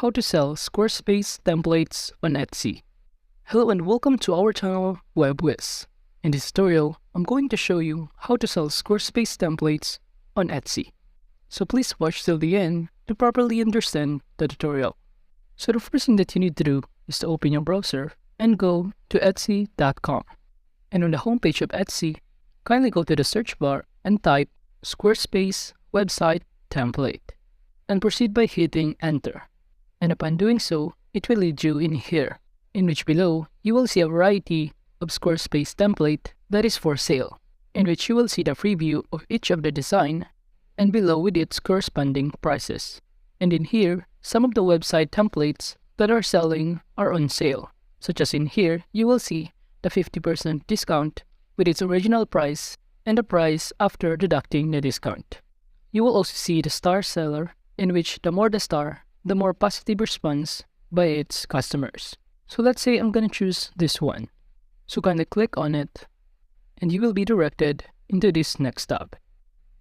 how to sell Squarespace templates on Etsy. Hello and welcome to our channel Whizz. In this tutorial, I'm going to show you how to sell Squarespace templates on Etsy. So please watch till the end to properly understand the tutorial. So the first thing that you need to do is to open your browser and go to etsy.com. And on the homepage of Etsy, kindly go to the search bar and type Squarespace website template and proceed by hitting enter. And upon doing so, it will lead you in here, in which below you will see a variety of Squarespace template that is for sale, in which you will see the preview of each of the design and below with its corresponding prices. And in here, some of the website templates that are selling are on sale, such as in here you will see the 50% discount with its original price and the price after deducting the discount. You will also see the star seller, in which the more the star, the more positive response by its customers. So let's say I'm gonna choose this one. So kindly click on it and you will be directed into this next tab.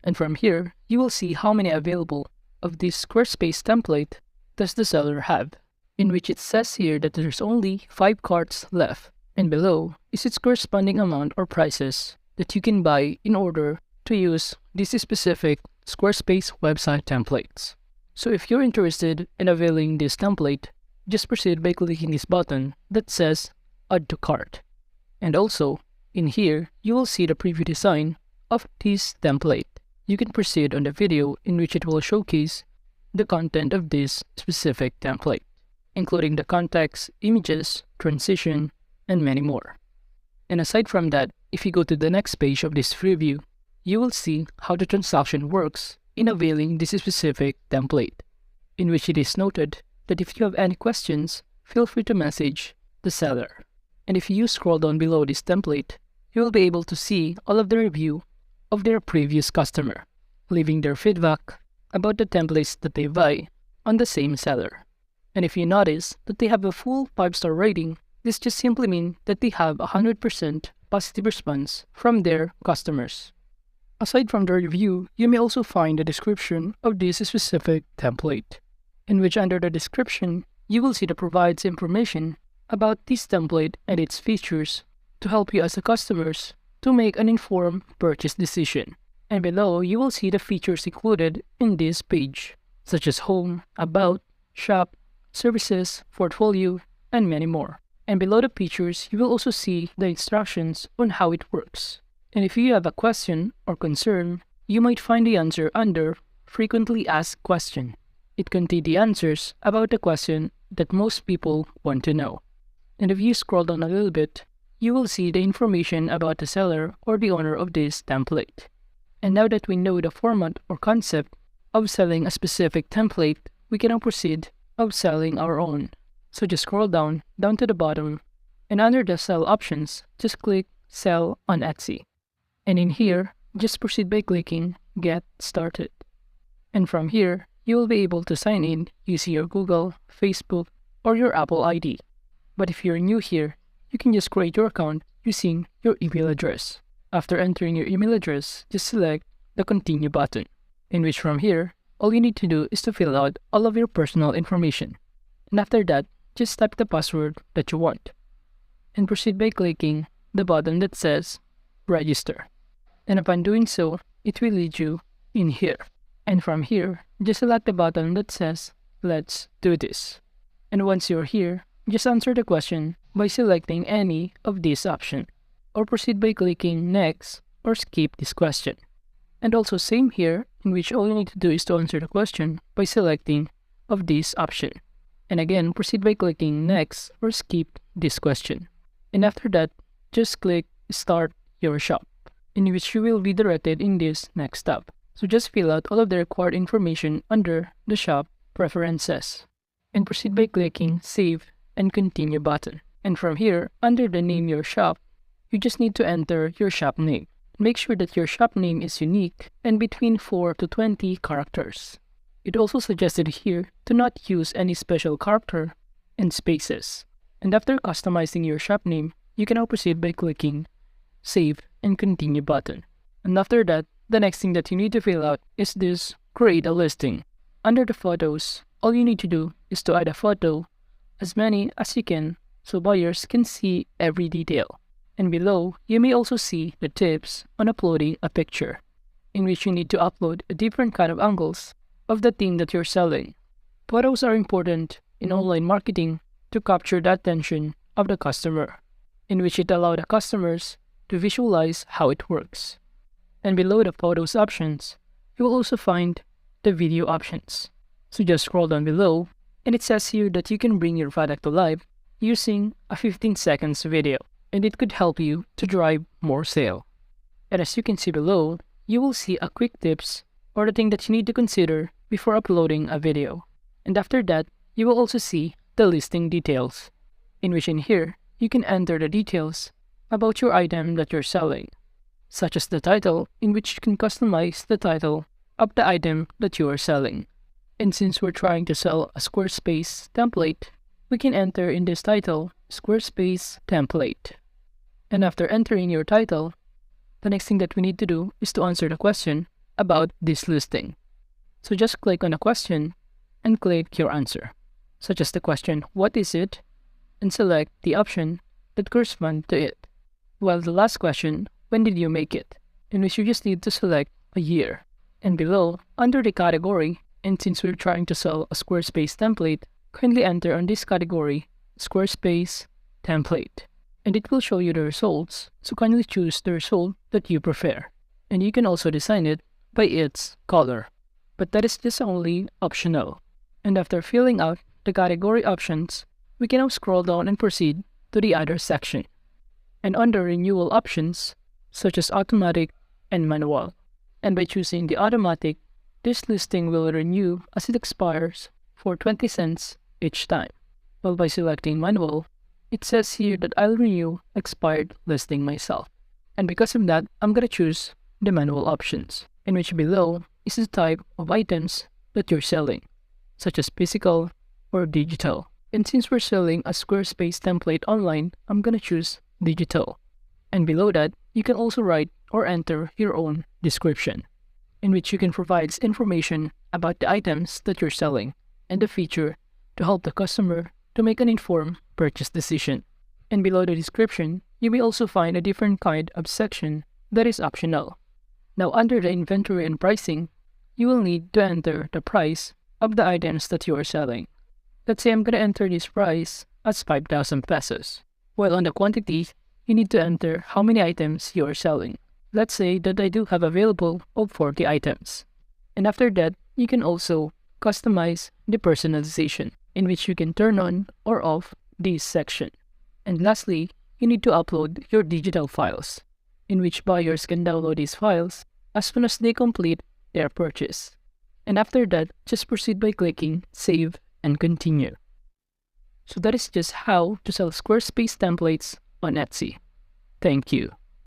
And from here, you will see how many available of this Squarespace template does the seller have, in which it says here that there's only 5 carts left, and below is its corresponding amount or prices that you can buy in order to use this specific Squarespace website templates. So if you're interested in availing this template, just proceed by clicking this button that says Add to Cart. And also, in here, you will see the preview design of this template. You can proceed on the video in which it will showcase the content of this specific template, including the context, images, transition, and many more. And aside from that, if you go to the next page of this preview, you will see how the transaction works in availing this specific template, in which it is noted that if you have any questions, feel free to message the seller. And if you scroll down below this template, you will be able to see all of the review of their previous customer, leaving their feedback about the templates that they buy on the same seller. And if you notice that they have a full 5-star rating, this just simply means that they have 100% positive response from their customers. Aside from the review, you may also find the description of this specific template, in which under the description, you will see that provides information about this template and its features to help you as a customers to make an informed purchase decision. And below, you will see the features included in this page, such as home, about, shop, services, portfolio, and many more. And below the features, you will also see the instructions on how it works. And if you have a question or concern, you might find the answer under Frequently Asked Question. It contains the answers about the question that most people want to know. And if you scroll down a little bit, you will see the information about the seller or the owner of this template. And now that we know the format or concept of selling a specific template, we can now proceed of selling our own. So just scroll down to the bottom, and under the sell options, just click Sell on Etsy. And in here, just proceed by clicking Get Started. And from here, you will be able to sign in using your Google, Facebook, or your Apple ID. But if you're new here, you can just create your account using your email address. After entering your email address, just select the Continue button, in which from here, all you need to do is to fill out all of your personal information. And after that, just type the password that you want. And proceed by clicking the button that says Register. And upon doing so, it will lead you in here. And from here, just select the button that says Let's do this. And once you're here, just answer the question by selecting any of these options, or proceed by clicking Next or Skip this question. And also same here, in which all you need to do is to answer the question by selecting of this option. And again, proceed by clicking Next or Skip this question. And after that, just click Start Your Shop, in which you will be directed in this next tab. So just fill out all of the required information under the shop preferences. And proceed by clicking Save and Continue button. And from here, under the Name Your Shop, you just need to enter your shop name. Make sure that your shop name is unique and between 4 to 20 characters. It also suggested here to not use any special character and spaces. And after customizing your shop name, you can now proceed by clicking Save and Continue button. And after that, the next thing that you need to fill out is this Create a Listing. Under the photos, all you need to do is to add a photo, as many as you can, so buyers can see every detail. And below, you may also see the tips on uploading a picture, in which you need to upload a different kind of angles of the theme that you're selling. Photos are important in online marketing to capture the attention of the customer, in which it allows the customers to visualize how it works. And below the photos options, you will also find the video options. So just scroll down below, and it says here that you can bring your product to life using a 15 seconds video, and it could help you to drive more sale. And as you can see below, you will see a quick tips or the thing that you need to consider before uploading a video. And after that, you will also see the listing details, in which in here, you can enter the details about your item that you're selling, such as the title, in which you can customize the title of the item that you are selling. And since we're trying to sell a Squarespace template, we can enter in this title, Squarespace template. And after entering your title, the next thing that we need to do is to answer the question about this listing. So just click on the question and click your answer, such as the question, what is it? And select the option that corresponds to it. While the last question, when did you make it? In which you just need to select a year. And below, under the category, and since we're trying to sell a Squarespace template, kindly enter on this category, Squarespace template. And it will show you the results, so kindly choose the result that you prefer. And you can also design it by its color. But that is just only optional. And after filling out the category options, we can now scroll down and proceed to the other section. And under renewal options, such as automatic and manual. And by choosing the automatic, this listing will renew as it expires for 20 cents each time. While by selecting manual, it says here that I'll renew expired listing myself. And because of that, I'm going to choose the manual options, in which below is the type of items that you're selling, such as physical or digital. And since we're selling a Squarespace template online, I'm going to choose digital. And below that, you can also write or enter your own description, in which you can provide information about the items that you're selling and the feature to help the customer to make an informed purchase decision. And below the description, you may also find a different kind of section that is optional. Now under the inventory and pricing, you will need to enter the price of the items that you are selling. Let's say I'm going to enter this price as 5,000 pesos. While on the quantity, you need to enter how many items you are selling. Let's say that I do have available of 40 items. And after that, you can also customize the personalization, in which you can turn on or off this section. And lastly, you need to upload your digital files, in which buyers can download these files as soon as they complete their purchase. And after that, just proceed by clicking Save and Continue. So that is just how to sell Squarespace templates on Etsy. Thank you.